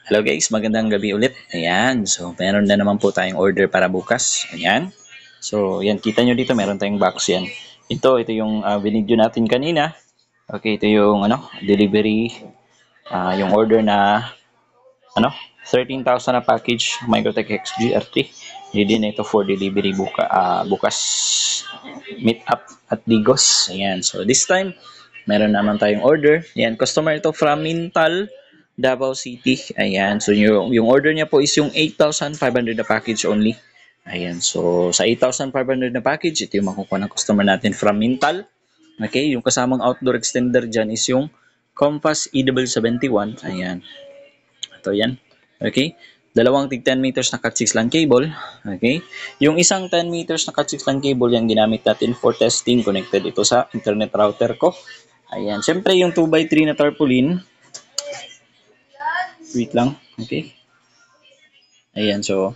Hello guys, magandang gabi ulit. Ayan, so meron na naman po tayong order para bukas. Ayan. So, yan, kita nyo dito, meron tayong box yan. Ito yung binidyo natin kanina. Okay, ito yung delivery, yung order na 13,000 na package Microtech XGR3. Ready na ito for delivery bukas. Meet up at Digos. Ayan, so this time, meron naman tayong order. Ayan, customer ito from Mintal, Davao City. Ayan. So, yung order niya po is yung 8,500 na package only. Ayan. So, sa 8,500 na package, ito yung makukuha ng customer natin from Mintal. Okay. Yung kasamang outdoor extender dyan is yung Compass EW71. Ayan. Ito yan. Okay. Dalawang tig 10 meters na Cat 6 LAN cable. Okay. Yung isang 10 meters na Cat 6 LAN cable yung ginamit natin for testing. Connected ito sa internet router ko. Ayan. Siyempre, yung 2x3 na tarpaulin. Wait lang. Okay. Ayan. So,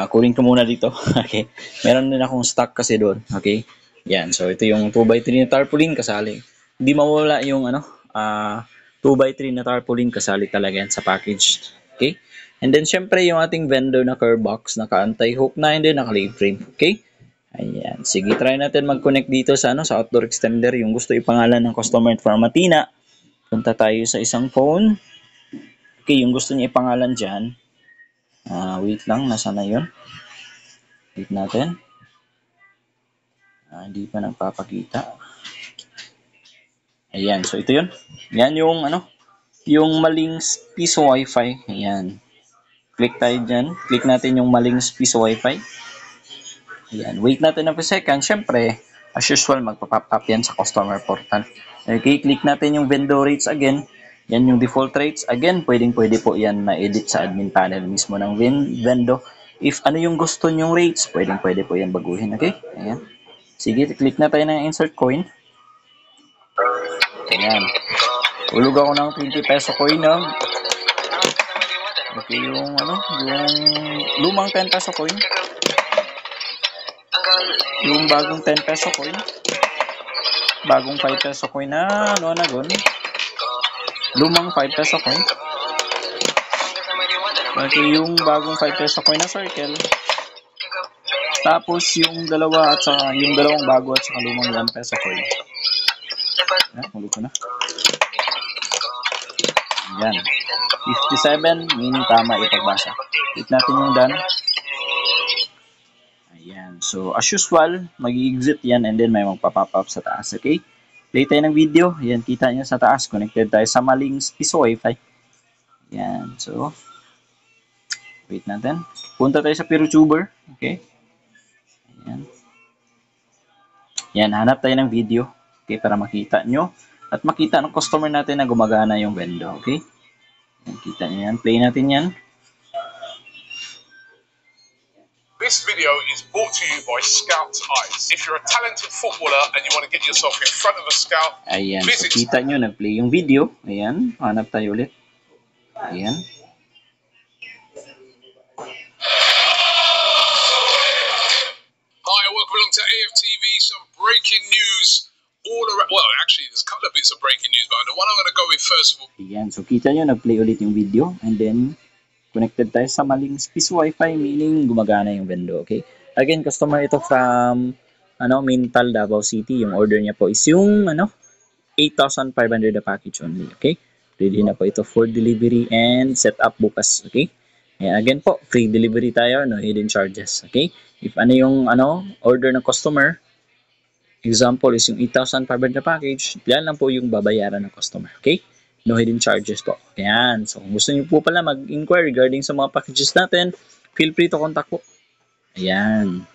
kunin ko muna dito. Okay. Meron din akong stock kasi doon. Okay. Ayan. So, ito yung 2x3 na tarpaulin kasali. Hindi mawala yung 2x3 na tarpaulin kasali talaga yan sa package. Okay. And then, syempre, yung ating vendor na curve box, naka-anti-hook na, and then naka-lay frame. Okay. Ayan. Sige, try natin mag-connect dito sa sa outdoor extender. Yung gusto ipangalan ng customer from Matina. Punta tayo sa isang phone. Okay, yung gusto niya ipangalan dyan. Wait lang, nasa na yun? Wait natin. Hindi pa nagpapakita. Ayan, so ito yun. Yan yung yung maling piso wifi. Ayan. Click tayo dyan. Click natin yung maling piso wifi. Ayan, wait natin na per second. Siyempre, as usual, magpa-pop up yan sa customer portal. Okay, click natin yung vendor rates again. Yan yung default rates. Again, pwede po yan ma-edit sa admin panel mismo ng vendor. If ano yung gusto nyong rates, pwede po yan baguhin. Okay? Ayan. Sige, click na tayo ng insert coin. Ayan. Ulog ako ng 20 peso coin. Okay, yung yung lumang 10 peso coin. Yung bagong 10 peso coin. Bagong 5 peso coin na lumang 5 peso coin. Okay, yung bagong 5 peso coin na circle. Tapos yung dalawa at saka yung dalawang bago at saka lumang 1 peso coin. Huli ko na. Ayan. 57, meaning tama ipagbasa. Click natin yung done. Ayan. So, as usual, mag-exit yan and then may magpa-pop up sa taas. Okay? Play tayo ng video. Ayan, kita nyo sa taas. Connected tayo sa maling piso wifi. Ayan. So, wait natin. Punta tayo sa PeerTuber. Okay? Ayan. Ayan, hanap tayo ng video. Okay, para makita nyo. At makita ng customer natin na gumagana yung vendor. Okay? Ayan, kita nyo yan. Play natin yan. This video is brought to you by Scout Eyes. If you're a talented footballer and you want to get yourself in front of a scout, ayan, so kita nyo, nag-play yung video. Ayan, hanap tayo ulit. Ayan. Hi, welcome along to AFTV. Some breaking news all around. Well, actually, there's a couple of bits of breaking news, but the one I'm going to go with first of all. Ayan, so kita nyo, nag-play ulit yung video. And then, connected tayo sa maling piso wifi, meaning gumagana yung vendor. Okay? Again, customer ito from Mintal, Davao City. Yung order niya po is yung 8,500 na package only. Okay? Ready na po ito for delivery and set up bukas. Okay? Ayan, again po, free delivery tayo, no hidden charges. Okay? If ano yung order ng customer, example is yung 8,500 na package, yan lang po yung babayaran ng customer. Okay? No hidden charges po. Ayan. So, kung gusto niyo po pala mag-inquire regarding sa mga packages natin, feel free to contact po. Ayan.